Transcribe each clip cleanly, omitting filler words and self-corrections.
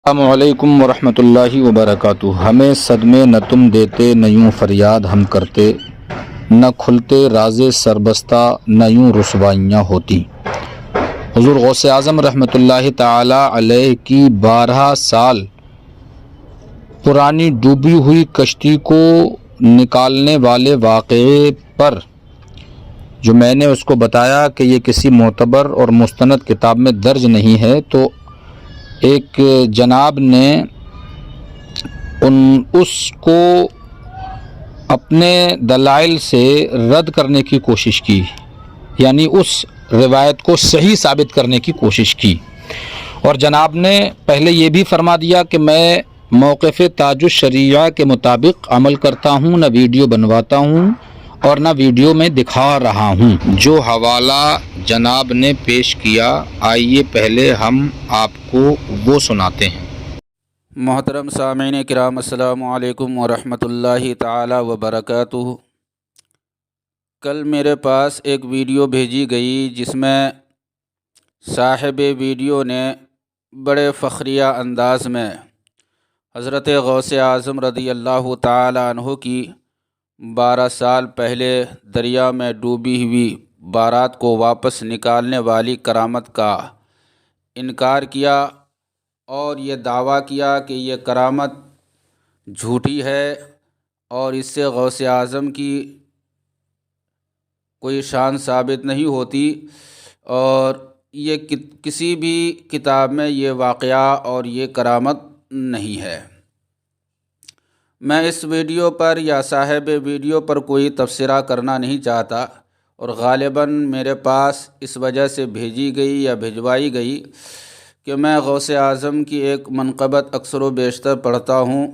السلام علیکم ورحمۃ اللہ وبرکاتہ۔ ہمیں صدمے نہ تم دیتے، نہ یوں فریاد ہم کرتے، نہ کھلتے راز سربستہ، نہ یوں رسوائیاں ہوتی۔ حضور غوث اعظم رحمۃ اللہ تعالی علیہ کی 12 سال پرانی ڈوبی ہوئی کشتی کو نکالنے والے واقعے پر جو میں نے اس کو بتایا کہ یہ کسی معتبر اور مستند کتاب میں درج نہیں ہے، تو ایک جناب نے اس کو اپنے دلائل سے رد کرنے کی کوشش کی، یعنی اس روایت کو صحیح ثابت کرنے کی کوشش کی، اور جناب نے پہلے یہ بھی فرما دیا کہ میں موقف تاج الشریعہ کے مطابق عمل کرتا ہوں، نہ ویڈیو بنواتا ہوں اور نہ ویڈیو میں دکھا رہا ہوں۔ جو حوالہ جناب نے پیش کیا، آئیے پہلے ہم آپ کو وہ سناتے ہیں۔ محترم سامعین کرام، السلام علیکم ورحمۃ اللہ تعالی وبرکاتہ۔ کل میرے پاس ایک ویڈیو بھیجی گئی جس میں صاحب ویڈیو نے بڑے فخریہ انداز میں حضرت غوث اعظم رضی اللہ تعالی عنہ کی 12 سال پہلے دریا میں ڈوبی ہوئی بارات کو واپس نکالنے والی کرامت کا انکار کیا اور یہ دعویٰ کیا کہ یہ کرامت جھوٹی ہے اور اس سے غوث اعظم کی کوئی شان ثابت نہیں ہوتی، اور یہ کسی بھی کتاب میں یہ واقعہ اور یہ کرامت نہیں ہے۔ میں اس ویڈیو پر یا صاحب ویڈیو پر کوئی تبصرہ کرنا نہیں چاہتا، اور غالباً میرے پاس اس وجہ سے بھیجی گئی یا بھجوائی گئی کہ میں غوث اعظم کی ایک منقبت اکثر و بیشتر پڑھتا ہوں،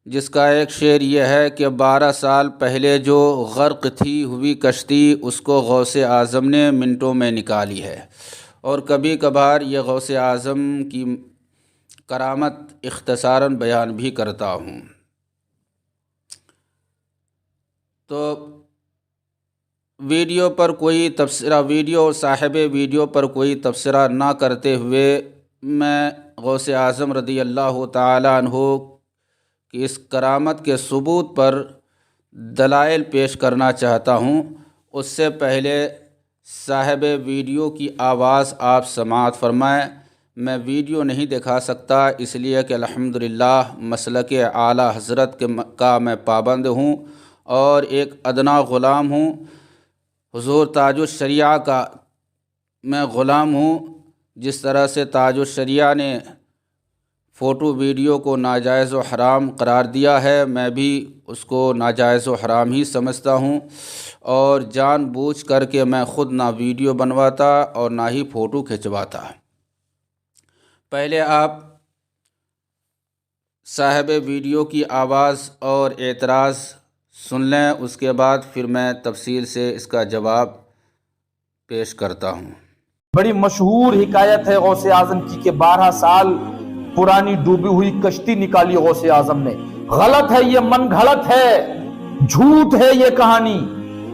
جس کا ایک شعر یہ ہے کہ 12 سال پہلے جو غرق تھی ہوئی کشتی، اس کو غوث اعظم نے منٹوں میں نکالی ہے، اور کبھی کبھار یہ غوث اعظم کی کرامت اختصاراً بیان بھی کرتا ہوں۔ تو ویڈیو پر کوئی تبصرہ، ویڈیو صاحب ویڈیو پر کوئی تبصرہ نہ کرتے ہوئے میں غوث اعظم رضی اللہ تعالی عنہ کی اس کرامت کے ثبوت پر دلائل پیش کرنا چاہتا ہوں۔ اس سے پہلے صاحب ویڈیو کی آواز آپ سماعت فرمائیں۔ میں ویڈیو نہیں دکھا سکتا، اس لیے کہ الحمدللہ مسلک اعلیٰ حضرت کا میں پابند ہوں اور ایک ادنا غلام ہوں، حضور تاج الشریعہ کا میں غلام ہوں۔ جس طرح سے تاج الشریعہ نے فوٹو ویڈیو کو ناجائز و حرام قرار دیا ہے، میں بھی اس کو ناجائز و حرام ہی سمجھتا ہوں، اور جان بوجھ کر کے میں خود نہ ویڈیو بنواتا اور نہ ہی فوٹو کھنچواتا۔ پہلے آپ صاحب ویڈیو کی آواز اور اعتراض سن لیں، اس کے بعد پھر میں تفصیل سے اس کا جواب پیش کرتا ہوں۔ بڑی مشہور حکایت ہے غوث اعظم کی کہ 12 سال پرانی ڈوبی ہوئی کشتی نکالی غوث اعظم نے۔ غلط ہے، یہ من گھڑت ہے، جھوٹ ہے یہ کہانی،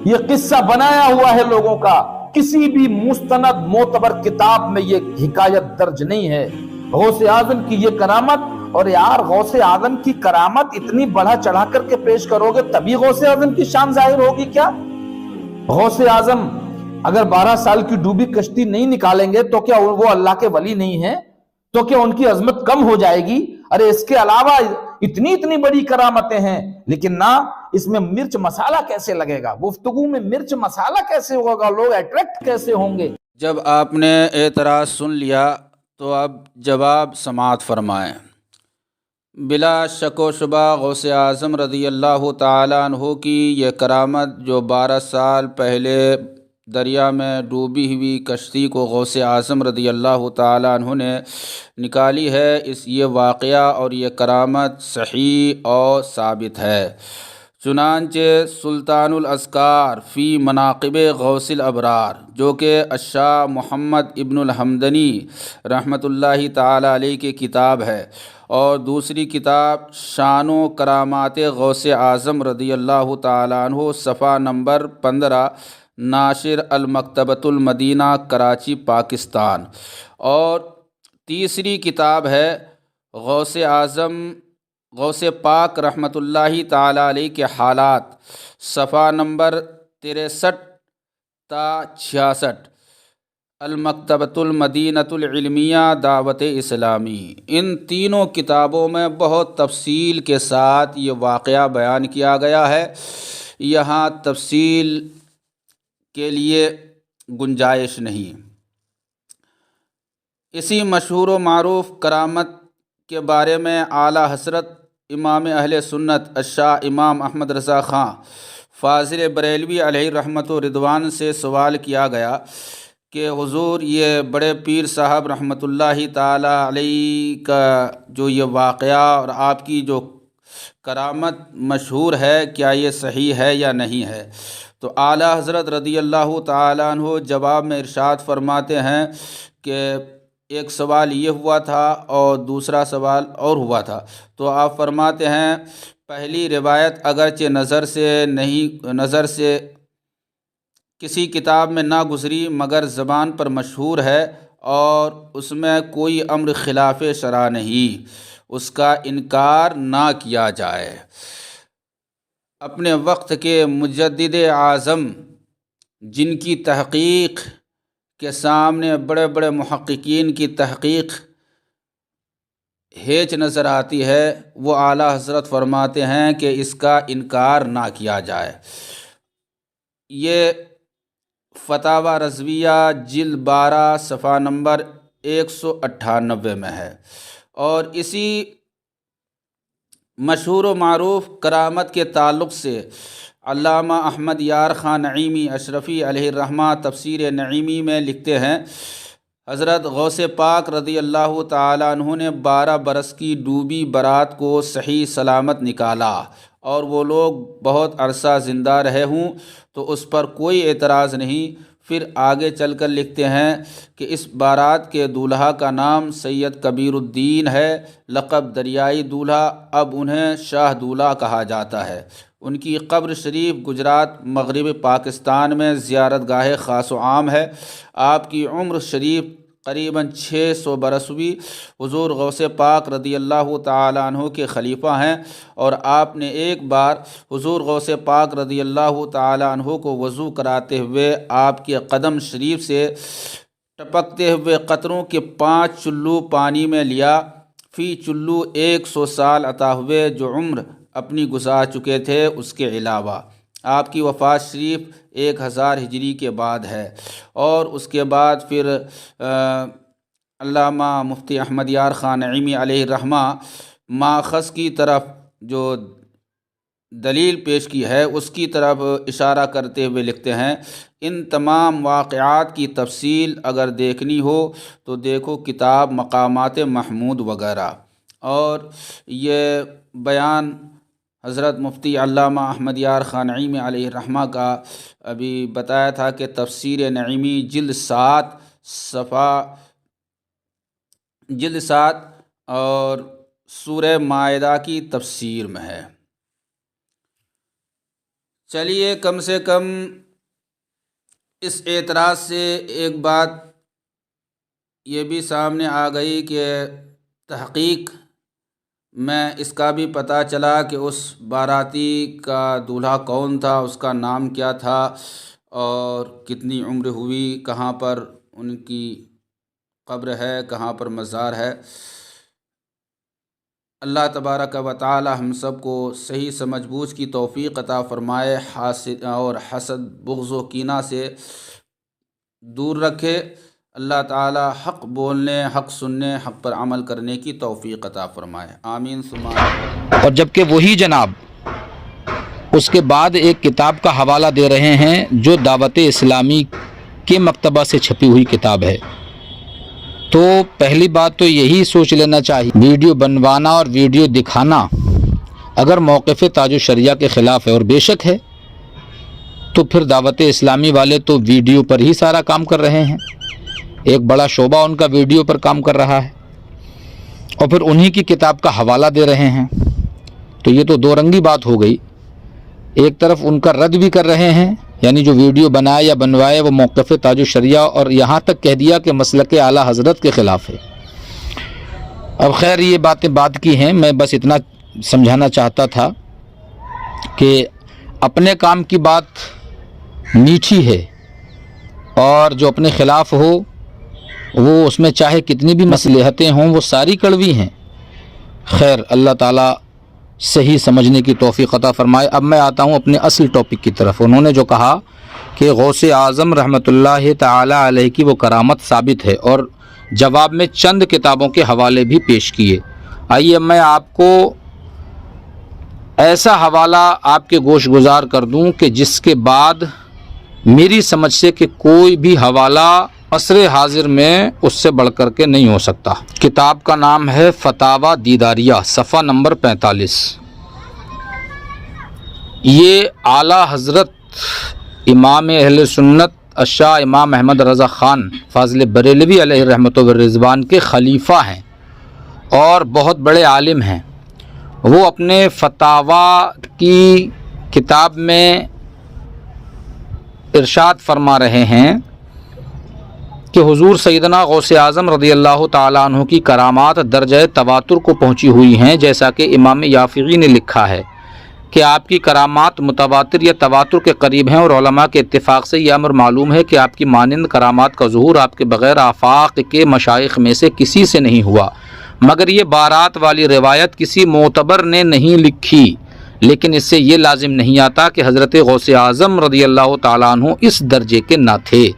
یہ قصہ بنایا ہوا ہے لوگوں کا، کسی بھی مستند معتبر کتاب میں یہ حکایت درج نہیں ہے۔ غوث اعظم کی یہ کرامت، اور یار غوث اعظم کی کرامت اتنی بڑھا چڑھا کر کے پیش کرو گے تبھی غوث اعظم کی شان ظاہر ہوگی کیا؟ غوث اعظم اگر 12 سال کی ڈوبی کشتی نہیں نکالیں گے تو کیا وہ اللہ کے ولی نہیں ہیں؟ تو کیا ان کی عظمت کم ہو جائے گی؟ ارے اس کے علاوہ اتنی بڑی کرامتیں ہیں، لیکن نہ اس میں مرچ مسالہ کیسے لگے گا؟ گفتگو میں مرچ مسالہ کیسے ہوگا؟ لوگ اٹریکٹ کیسے ہوں گے؟ جب آپ نے اعتراض سن لیا تو اب جواب سماعت فرمائیں۔ بلا شک و شبہ غوث اعظم رضی اللہ تعالی عنہ کی یہ کرامت جو 12 سال پہلے دریا میں ڈوبی ہوئی کشتی کو غوث اعظم رضی اللہ تعالی عنہ نے نکالی ہے، یہ واقعہ اور یہ کرامت صحیح اور ثابت ہے۔ چنانچہ سلطان الاذکار فی مناقب غوث الابرار، جو کہ الشاہ محمد ابن الحمدنی رحمۃ اللہ تعالی علیہ کی کتاب ہے، اور دوسری کتاب شان و کرامات غوث اعظم رضی اللہ تعالی عنہ، صفحہ نمبر 15، ناشر المکتبۃ المدینہ، کراچی، پاکستان، اور تیسری کتاب ہے غوث اعظم غوث پاک رحمۃ اللہ تعالی علیہ کے حالات، صفحہ نمبر 63 تا 66، المکتبۃ المدینۃ العلمیہ دعوت اسلامی، ان تینوں کتابوں میں بہت تفصیل کے ساتھ یہ واقعہ بیان کیا گیا ہے، یہاں تفصیل کے لیے گنجائش نہیں۔ اسی مشہور و معروف کرامت کے بارے میں اعلیٰ حضرت امام اہل سنت الشاہ امام احمد رضا خان فاضل بریلوی علیہ رحمت و رضوان سے سوال کیا گیا کہ حضور یہ بڑے پیر صاحب رحمۃ اللہ تعالی علیہ کا جو یہ واقعہ اور آپ کی جو کرامت مشہور ہے، کیا یہ صحیح ہے یا نہیں ہے؟ تو اعلیٰ حضرت رضی اللہ تعالیٰ عنہ جواب میں ارشاد فرماتے ہیں کہ ایک سوال یہ ہوا تھا اور دوسرا سوال اور ہوا تھا۔ تو آپ فرماتے ہیں پہلی روایت اگرچہ نظر سے کسی کتاب میں نہ گزری مگر زبان پر مشہور ہے اور اس میں کوئی امر خلاف شرع نہیں، اس کا انکار نہ کیا جائے۔ اپنے وقت کے مجدد اعظم جن کی تحقیق کے سامنے بڑے بڑے محققین کی تحقیق ہیچ نظر آتی ہے، وہ اعلیٰ حضرت فرماتے ہیں کہ اس کا انکار نہ کیا جائے۔ یہ فتاوی رضویہ جلد 12 صفحہ نمبر 198 میں ہے۔ اور اسی مشہور و معروف کرامت کے تعلق سے علامہ احمد یار خان نعیمی اشرفی علیہ الرحمہ تفسیر نعیمی میں لکھتے ہیں، حضرت غوث پاک رضی اللہ تعالیٰ عنہ نے 12 برس کی ڈوبی برات کو صحیح سلامت نکالا اور وہ لوگ بہت عرصہ زندہ رہے ہوں تو اس پر کوئی اعتراض نہیں۔ پھر آگے چل کر لکھتے ہیں کہ اس بارات کے دولہا کا نام سید کبیر الدین ہے، لقب دریائی دولہا، اب انہیں شاہ دولہا کہا جاتا ہے۔ ان کی قبر شریف گجرات مغرب پاکستان میں زیارت گاہ خاص و عام ہے۔ آپ کی عمر شریف قریباً 600 برس ہوئی۔ حضور غوث پاک رضی اللہ تعالیٰ عنہ کے خلیفہ ہیں اور آپ نے ایک بار حضور غوث پاک رضی اللہ تعالیٰ عنہ کو وضو کراتے ہوئے آپ کے قدم شریف سے ٹپکتے ہوئے قطروں کے 5 چلو پانی میں لیا، فی چلو 100 سال عطا ہوئے جو عمر اپنی گزار چکے تھے اس کے علاوہ۔ آپ کی وفات شریف 1000 ہجری کے بعد ہے۔ اور اس کے بعد پھر علامہ مفتی احمد یار خان نعیمی علیہ الرحمہ ماخذ کی طرف جو دلیل پیش کی ہے اس کی طرف اشارہ کرتے ہوئے لکھتے ہیں، ان تمام واقعات کی تفصیل اگر دیکھنی ہو تو دیکھو کتاب مقامات محمود وغیرہ۔ اور یہ بیان حضرت مفتی علامہ احمد یار خان نعیمی علیہ الرحمہ کا ابھی بتایا تھا کہ تفسیر نعیمی جلد 7 اور سورہ مائدہ کی تفسیر میں ہے۔ چلیے کم سے کم اس اعتراض سے ایک بات یہ بھی سامنے آ گئی کہ تحقیق میں اس کا بھی پتہ چلا کہ اس باراتی کا دولہا کون تھا، اس کا نام کیا تھا اور کتنی عمر ہوئی، کہاں پر ان کی قبر ہے، کہاں پر مزار ہے۔ اللہ تبارک و تعالی ہم سب کو صحیح سمجھ بوجھ کی توفیق عطا فرمائے، حسد بغض و کینہ سے دور رکھے۔ اللہ تعالی حق بولنے، حق سننے، حق پر عمل کرنے کی توفیق عطا فرمائے، آمین ثم آمین۔ اور جبکہ وہی جناب اس کے بعد ایک کتاب کا حوالہ دے رہے ہیں جو دعوت اسلامی کے مکتبہ سے چھپی ہوئی کتاب ہے، تو پہلی بات تو یہی سوچ لینا چاہیے ویڈیو بنوانا اور ویڈیو دکھانا اگر موقف تاج الشریعہ کے خلاف ہے، اور بے شک ہے، تو پھر دعوت اسلامی والے تو ویڈیو پر ہی سارا کام کر رہے ہیں، ایک بڑا شعبہ ان کا ویڈیو پر کام کر رہا ہے اور پھر انہی کی کتاب کا حوالہ دے رہے ہیں، تو یہ تو دو رنگی بات ہو گئی۔ ایک طرف ان کا رد بھی کر رہے ہیں، یعنی جو ویڈیو بنائے یا بنوائے وہ موقف تاج الشریعہ، اور یہاں تک کہہ دیا کہ مسلک اعلیٰ حضرت کے خلاف ہے، اب خیر یہ باتیں بعد کی ہیں، میں بس اتنا سمجھانا چاہتا تھا کہ اپنے کام کی بات میٹھی ہے اور جو اپنے خلاف ہو وہ اس میں چاہے کتنی بھی مصلحتیں ہوں وہ ساری کڑوی ہیں۔ خیر اللہ تعالیٰ صحیح سمجھنے کی توفیق عطا فرمائے۔ اب میں آتا ہوں اپنے اصل ٹاپک کی طرف۔ انہوں نے جو کہا کہ غوث اعظم رحمۃ اللہ تعالی علیہ کی وہ کرامت ثابت ہے، اور جواب میں چند کتابوں کے حوالے بھی پیش کیے۔ آئیے میں آپ کو ایسا حوالہ آپ کے گوش گزار کر دوں کہ جس کے بعد میری سمجھ سے کہ کوئی بھی حوالہ عصر حاضر میں اس سے بڑھ کر کے نہیں ہو سکتا۔ کتاب کا نام ہے فتاوی دیداریہ، صفحہ نمبر 45۔ یہ اعلیٰ حضرت امام اہل سنت الشاہ امام احمد رضا خان فاضل بریلوی علیہ رحمۃ و رضوان کے خلیفہ ہیں اور بہت بڑے عالم ہیں۔ وہ اپنے فتاوی کی کتاب میں ارشاد فرما رہے ہیں کہ حضور سیدنا غوث اعظم رضی اللہ تعالیٰ عنہ کی کرامات درجہ تواتر کو پہنچی ہوئی ہیں، جیسا کہ امام یافعی نے لکھا ہے کہ آپ کی کرامات متواتر یا تواتر کے قریب ہیں، اور علماء کے اتفاق سے یہ امر معلوم ہے کہ آپ کی مانند کرامات کا ظہور آپ کے بغیر آفاق کے مشائخ میں سے کسی سے نہیں ہوا، مگر یہ بارات والی روایت کسی معتبر نے نہیں لکھی، لیکن اس سے یہ لازم نہیں آتا کہ حضرت غوث اعظم رضی اللہ تعالیٰ عنہ اس درجے کے نہ تھے۔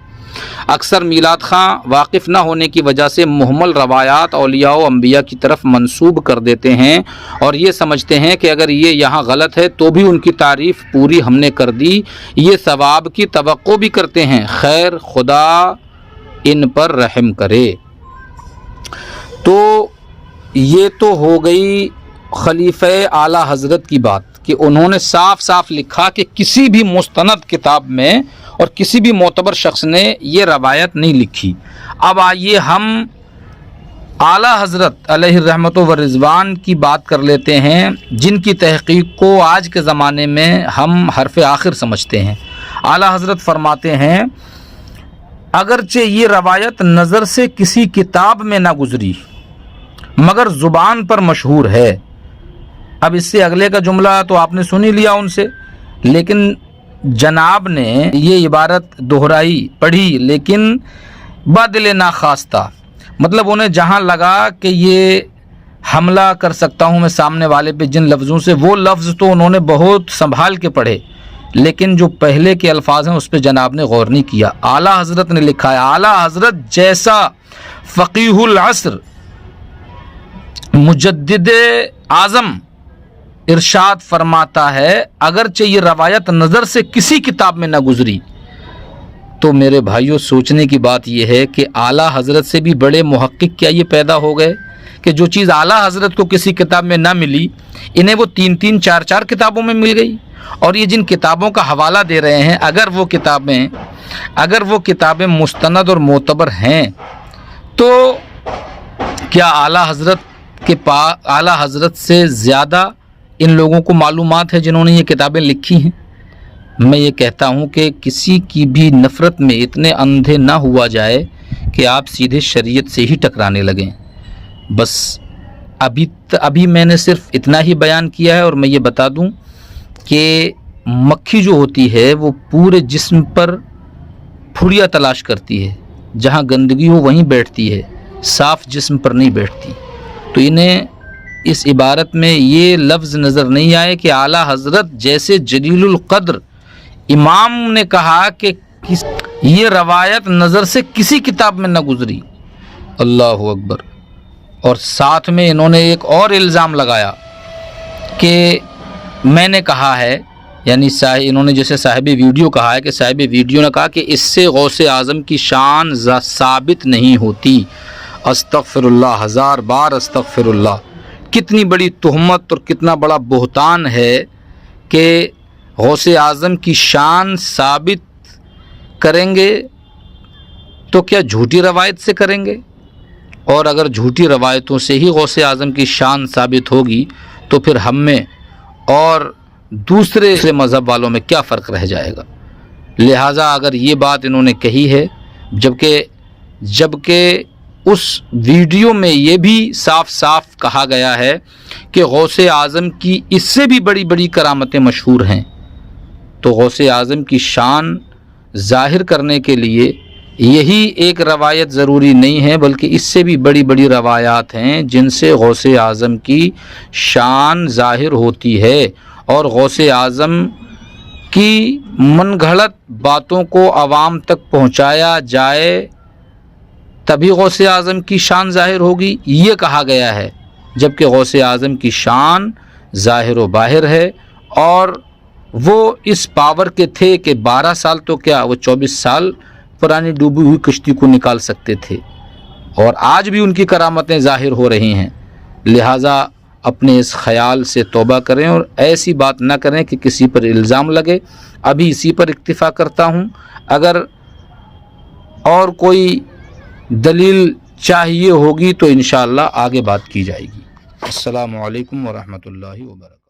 اکثر میلاد خاں واقف نہ ہونے کی وجہ سے محمل روایات اولیاء و انبیاء کی طرف منسوب کر دیتے ہیں اور یہ سمجھتے ہیں کہ اگر یہ یہاں غلط ہے تو بھی ان کی تعریف پوری ہم نے کر دی، یہ ثواب کی توقع بھی کرتے ہیں، خیر خدا ان پر رحم کرے۔ تو یہ تو ہو گئی خلیفہ اعلیٰ حضرت کی بات کہ انہوں نے صاف صاف لکھا کہ کسی بھی مستند کتاب میں اور کسی بھی معتبر شخص نے یہ روایت نہیں لکھی۔ اب آئیے ہم اعلیٰ حضرت علیہ الرحمۃ و رضوان کی بات کر لیتے ہیں، جن کی تحقیق کو آج کے زمانے میں ہم حرف آخر سمجھتے ہیں۔ اعلیٰ حضرت فرماتے ہیں اگرچہ یہ روایت نظر سے کسی کتاب میں نہ گزری مگر زبان پر مشہور ہے۔ اب اس سے اگلے کا جملہ تو آپ نے سن ہی لیا ان سے، لیکن جناب نے یہ عبارت دہرائی پڑھی لیکن بدل ناخواستہ، مطلب انہیں جہاں لگا کہ یہ حملہ کر سکتا ہوں میں سامنے والے پہ جن لفظوں سے، وہ لفظ تو انہوں نے بہت سنبھال کے پڑھے، لیکن جو پہلے کے الفاظ ہیں اس پہ جناب نے غور نہیں کیا۔ اعلیٰ حضرت نے لکھا ہے، اعلیٰ حضرت جیسا فقیہ العصر مجدد اعظم ارشاد فرماتا ہے اگرچہ یہ روایت نظر سے کسی کتاب میں نہ گزری، تو میرے بھائیوں سوچنے کی بات یہ ہے کہ اعلیٰ حضرت سے بھی بڑے محقق کیا یہ پیدا ہو گئے کہ جو چیز اعلیٰ حضرت کو کسی کتاب میں نہ ملی انہیں وہ 3 4 کتابوں میں مل گئی، اور یہ جن کتابوں کا حوالہ دے رہے ہیں اگر وہ کتابیں مستند اور معتبر ہیں تو کیا اعلیٰ حضرت سے زیادہ ان لوگوں کو معلومات ہے جنہوں نے یہ کتابیں لکھی ہیں؟ میں یہ کہتا ہوں کہ کسی کی بھی نفرت میں اتنے اندھے نہ ہوا جائے کہ آپ سیدھے شریعت سے ہی ٹکرانے لگیں۔ بس ابھی میں نے صرف اتنا ہی بیان کیا ہے، اور میں یہ بتا دوں کہ مکھی جو ہوتی ہے وہ پورے جسم پر پھڑیا تلاش کرتی ہے، جہاں گندگی ہو وہیں بیٹھتی ہے، صاف جسم پر نہیں بیٹھتی۔ تو انہیں اس عبارت میں یہ لفظ نظر نہیں آئے کہ اعلیٰ حضرت جیسے جلیل القدر امام نے کہا کہ یہ روایت نظر سے کسی کتاب میں نہ گزری۔ اللہ اکبر۔ اور ساتھ میں انہوں نے ایک اور الزام لگایا کہ میں نے کہا ہے، یعنی انہوں نے جیسے صاحب ویڈیو کہا ہے کہ صاحب ویڈیو نے کہا کہ اس سے غوث اعظم کی شان ثابت نہیں ہوتی۔ استغفر اللہ، 1000 بار استغفر اللہ۔ کتنی بڑی تہمت اور کتنا بڑا بہتان ہے کہ غوث اعظم کی شان ثابت کریں گے تو کیا جھوٹی روایت سے کریں گے؟ اور اگر جھوٹی روایتوں سے ہی غوث اعظم کی شان ثابت ہوگی تو پھر ہم میں اور دوسرے مذہب والوں میں کیا فرق رہ جائے گا؟ لہٰذا اگر یہ بات انہوں نے کہی ہے، جبکہ اس ویڈیو میں یہ بھی صاف صاف کہا گیا ہے کہ غوث اعظم کی اس سے بھی بڑی بڑی کرامتیں مشہور ہیں۔ تو غوث اعظم کی شان ظاہر کرنے کے لیے یہی ایک روایت ضروری نہیں ہے، بلکہ اس سے بھی بڑی بڑی روایات ہیں جن سے غوث اعظم کی شان ظاہر ہوتی ہے، اور غوث اعظم کی من گھڑت باتوں کو عوام تک پہنچایا جائے تبھی غوث اعظم کی شان ظاہر ہوگی، یہ کہا گیا ہے، جبکہ غوث اعظم کی شان ظاہر و باہر ہے، اور وہ اس پاور کے تھے کہ 12 سال تو کیا، وہ 24 سال پرانی ڈوبی ہوئی کشتی کو نکال سکتے تھے، اور آج بھی ان کی کرامتیں ظاہر ہو رہی ہیں۔ لہٰذا اپنے اس خیال سے توبہ کریں اور ایسی بات نہ کریں کہ کسی پر الزام لگے۔ ابھی اسی پر اکتفا کرتا ہوں، اگر اور کوئی دلیل چاہیے ہوگی تو انشاءاللہ آگے بات کی جائے گی۔ السلام علیکم ورحمۃ اللہ وبرکاتہ۔